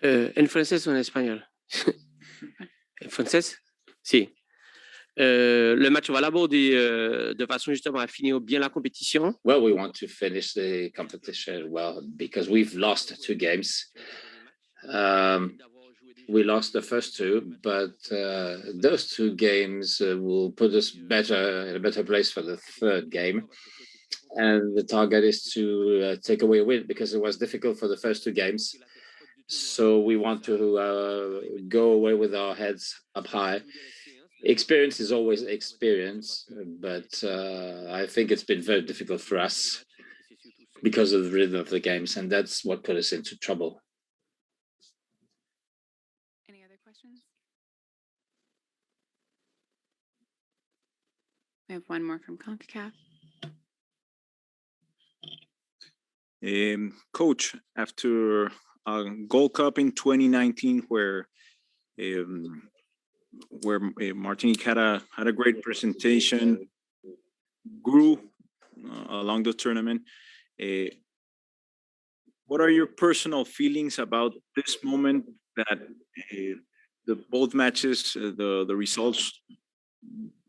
¿En francés o en español? En francés? Si. Le match va l'aborder de façon justement à finir bien la compétition. Well, we want to finish the competition well because we've lost 2 games. We lost the first 2, but those 2 games will put us better in a better place for the 3rd game. And the target is to take away a win because it was difficult for the first 2 games. So we want to go away with our heads up high. Experience is always experience, but I think it's been very difficult for us because of the rhythm of the games, and that's what put us into trouble. Any other questions? We have one more from CONCACAF. Coach, after a Gold Cup in 2019, where Martinique had a great presentation, grew along the tournament. What are your personal feelings about this moment that both matches, the results,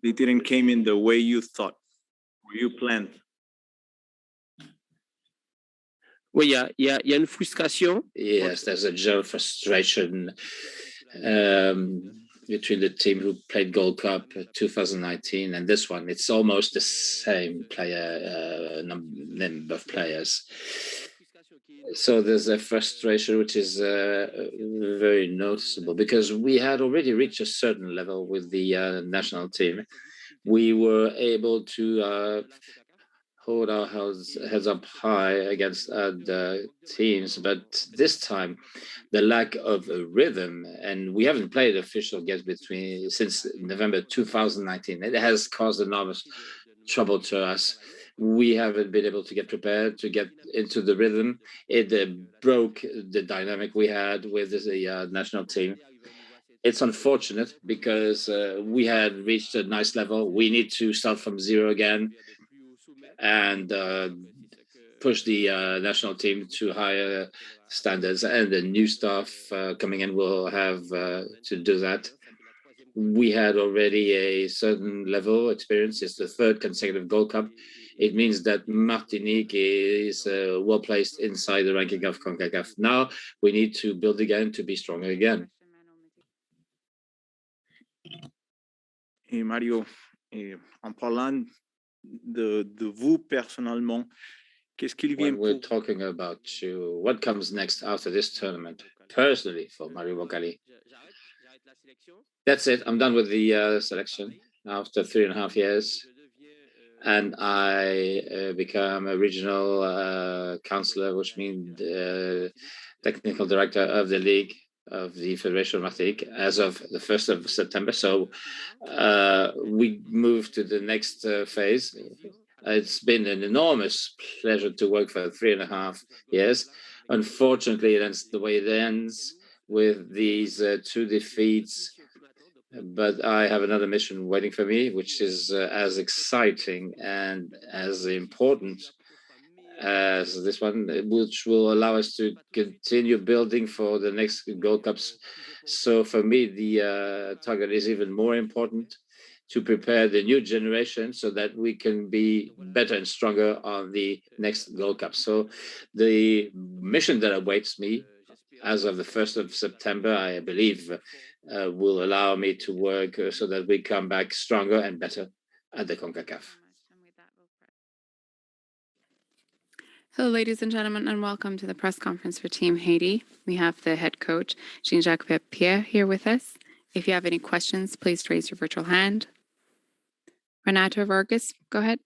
they didn't came in the way you thought or you planned? Oui, il y a une frustration. Yes, there's a general frustration between the team who played Gold Cup 2019 and this one. It's almost the same number of players. So there's a frustration which is very noticeable because we had already reached a certain level with the national team. We were able to hold our heads up high against the teams, but this time the lack of a rhythm, and we haven't played official games since November 2019. It has caused enormous trouble to us. We haven't been able to get prepared to get into the rhythm. It broke the dynamic we had with the national team. It's unfortunate because we had reached a nice level. We need to start from zero again and push the national team to higher standards, and the new staff coming in will have to do that. We had already a certain level experience. It's the 3rd consecutive Gold Cup. It means that Martinique is well placed inside the ranking of CONCACAF. Now we need to build again to be stronger again. Et Mario, en parlant de vous personnellement, qu'est-ce qu'il vient When we're talking about you, what comes next after this tournament? Personally, for Mario Bocali, that's it. I'm done with the selection after 3.5 years, and I become a regional councillor, which means technical director of the league of the Federation of Martinique as of the 1st of September. So we move to the next phase. It's been an enormous pleasure to work for 3.5 years. Unfortunately, that's the way it ends with these 2 defeats. But I have another mission waiting for me, which is as exciting and as important as this one, which will allow us to continue building for the next Gold Cups. So for me, the target is even more important, to prepare the new generation so that we can be better and stronger on the next Gold Cup. So the mission that awaits me as of the 1st of September, I believe, will allow me to work so that we come back stronger and better at the CONCACAF. Hello, ladies and gentlemen, and welcome to the press conference for Team Haiti. We have the head coach, Jean-Jacques Pierre, here with us. If you have any questions, please raise your virtual hand. Renato Vargas, go ahead.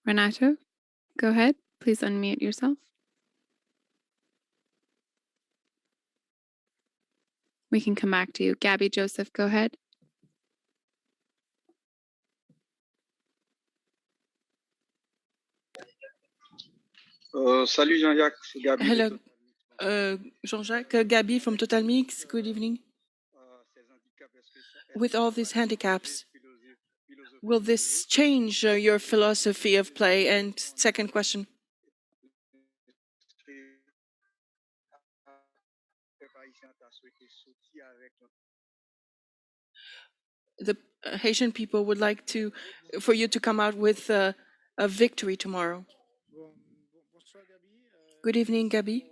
Renato, go ahead. Please unmute yourself. We can come back to you. Gabby Joseph, go ahead. Salut Jean-Jacques, c'est Gabi. Hello, Jean-Jacques, Gabi from Total Mix. Good evening. With all these handicaps, will this change your philosophy of play? And second question. The Haitian people would like for you to come out with a victory tomorrow. Good evening, Gabi.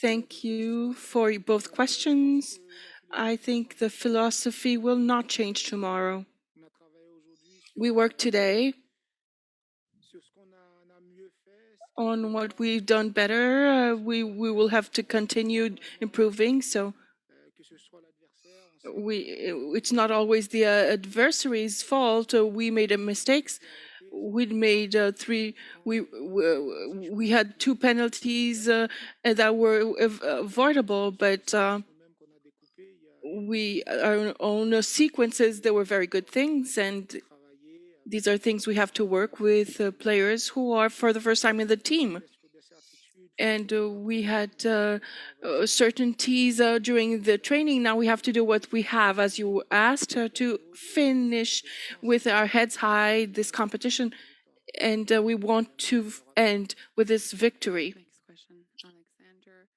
Thank you for both questions. I think the philosophy will not change tomorrow. We work today on what we've done better. We will have to continue improving. So it's not always the adversary's fault. We made mistakes. We made we had 2 penalties that were avoidable, but our own sequences, they were very good things, and these are things we have to work with players who are for the first time in the team. And we had certainties during the training. Now we have to do what we have, as you asked, to finish with our heads high this competition. And we want to end with this victory Next question, Alexander.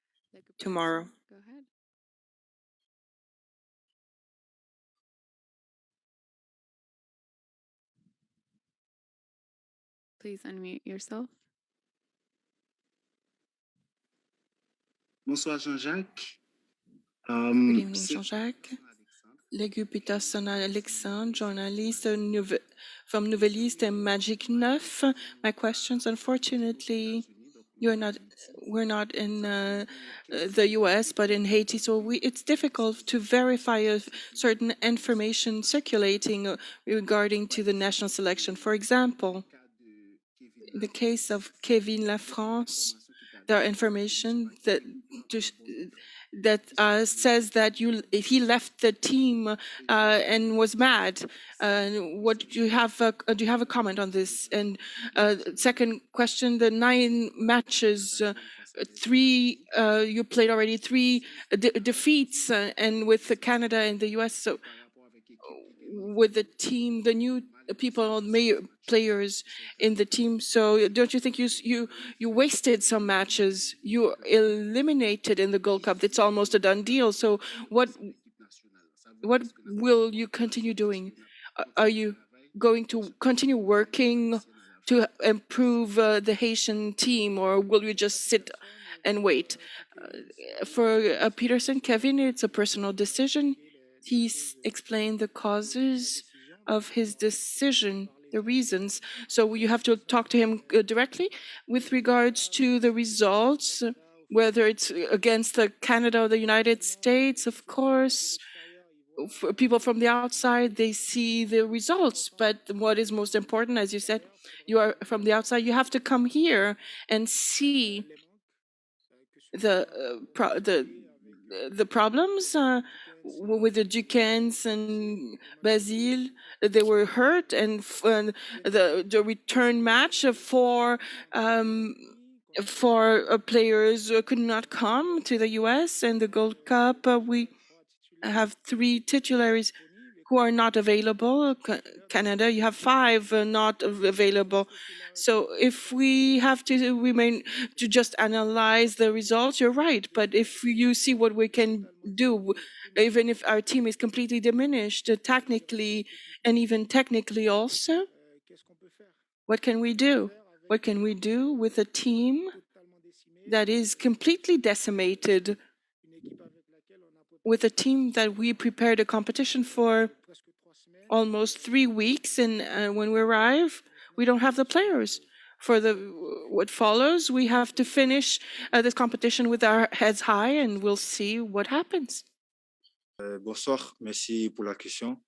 tomorrow. Go ahead. Please unmute yourself. Bonsoir Jean-Jacques. Good evening, Jean-Jacques. Legu Peterson Alexandre, journalist from Nouvelliste and Magic 9. My questions, unfortunately, we're not in the US, but in Haiti, so it's difficult to verify certain information circulating regarding to the national selection. For example, in the case of Kevin Lafrance, there are information that says that he left the team and was mad. What do you have a comment on this? And second question: the 9 matches, 3 you played already 3 defeats, and with Canada and the US. So with the team, the new people, players in the team. So don't you think you wasted some matches? You eliminated in the Gold Cup. It's almost a done deal. So what will you continue doing? Are you going to continue working to improve the Haitian team, or will you just sit and wait? For Peterson, Kevin, it's a personal decision. He's explained the causes of his decision, the reasons. So you have to talk to him directly with regards to the results, whether it's against Canada or the United States. Of course, for people from the outside, they see the results. But what is most important, as you said, you are from the outside, you have to come here and see the problems with the Duquesnes and Basile. They were hurt, and the return match for players could not come to the US, and the Gold Cup. We have 3 titularies who are not available. Canada, you have 5 not available. So if we have to remain to just analyze the results, you're right. But if you see what we can do, even if our team is completely diminished, technically and even technically also, what can we do? What can we do with a team that is completely decimated, with a team that we prepared a competition for almost 3 weeks, and when we arrive, we don't have the players. For what follows, we have to finish this competition with our heads high, and we'll see what happens. Bonsoir, merci pour la question.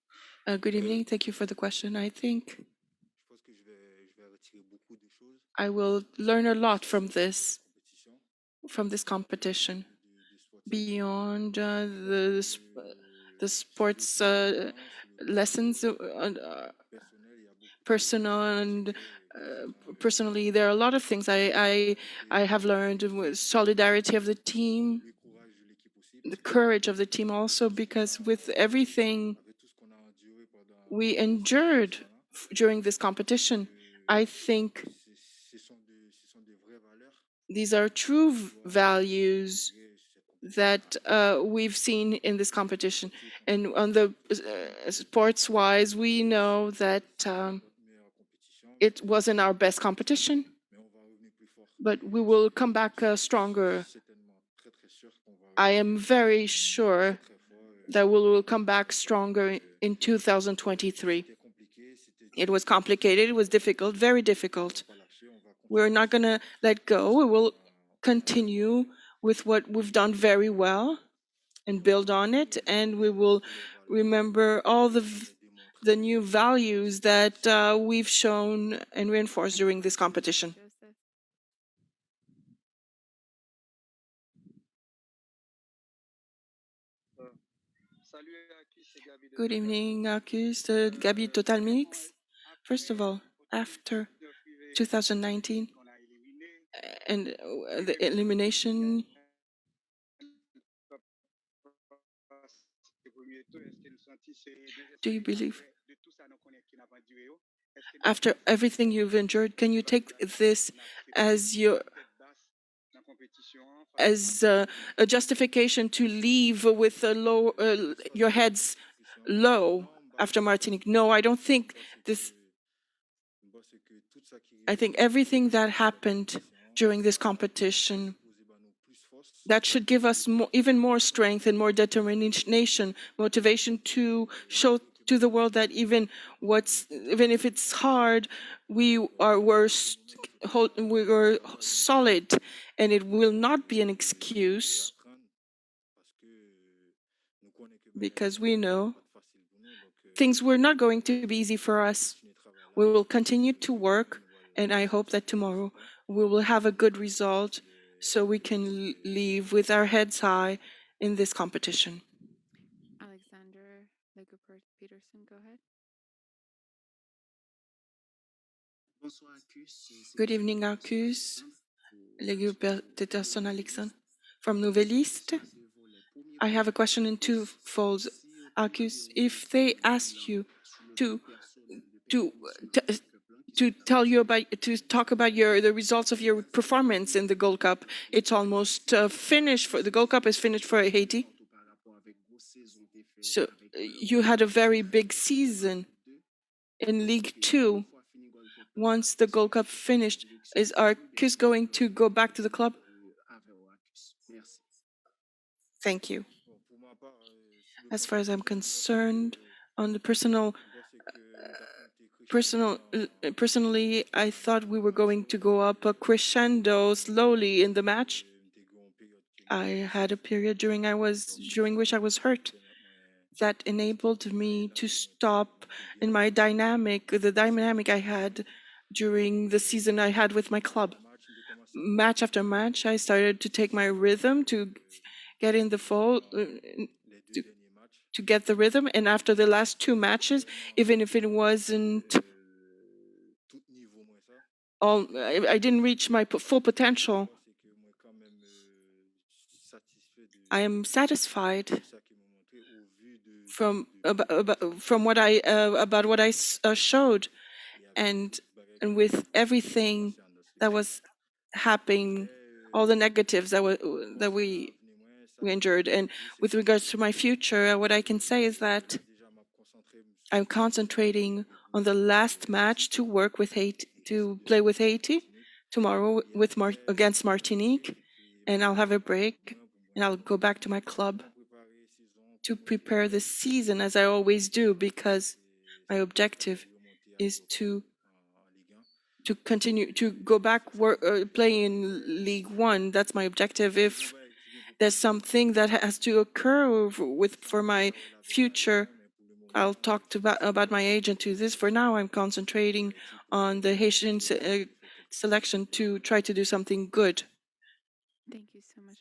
Good evening, thank you for the question. I think I will learn a lot from this competition, beyond the sports lessons, personal and personally. There are a lot of things I have learned, with solidarity of the team, the courage of the team also, because with everything we endured during this competition. I think these are true values that we've seen in this competition. And on the sports-wise, we know that it wasn't our best competition, but we will come back stronger. I am very sure that we will come back stronger in 2023. It was complicated, it was difficult, very difficult. We're not going to let go. We will continue with what we've done very well and build on it, and we will remember all the new values that we've shown and reinforced during this competition. Good evening, Arcus, Gabi Total Mix. First of all, after 2019 and the elimination, do you believe, after everything you've endured, can you take this as a justification to leave with a low, your heads low after Martinique? No, I don't think this. I think everything that happened during this competition, that should give us even more strength and more determination, motivation to show to the world that even if it's hard, we were solid, and it will not be an excuse, because we know things were not going to be easy for us. We will continue to work, and I hope that tomorrow we will have a good result so we can leave with our heads high in this competition. Alexander Peterson, go ahead. Good evening, Arcus. Peterson Alexandre from Nouvelliste. I have a question in two folds. Arcus, if they asked you to talk about the results of your performance in the Gold Cup, it's almost finished. The Gold Cup is finished for Haiti. So you had a very big season in League 2. Once the Gold Cup finished, is Arcus going to go back to the club? Thank you. As far as I'm concerned, on the personally, I thought we were going to go up a crescendo slowly in the match. I had a period during which I was hurt that enabled me to stop in my the dynamic I had during the season I had with my club. Match after match, I started to take my rhythm, to get in the fold, to get the rhythm. And after the last two matches, even if it wasn't all, I didn't reach my full potential, I am satisfied from what I showed, and with everything that was happening, all the negatives that we endured. And with regards to my future, what I can say is that I'm concentrating on the last match to work with Haiti, to play with Haiti tomorrow against Martinique, and I'll have a break and I'll go back to my club to prepare the season, as I always do, because my objective is to continue to go back play in League 1. That's my objective. If there's something that has to occur for my future, I'll talk about my agent to this. For now, I'm concentrating on the Haitian selection to try to do something good. Thank you so much.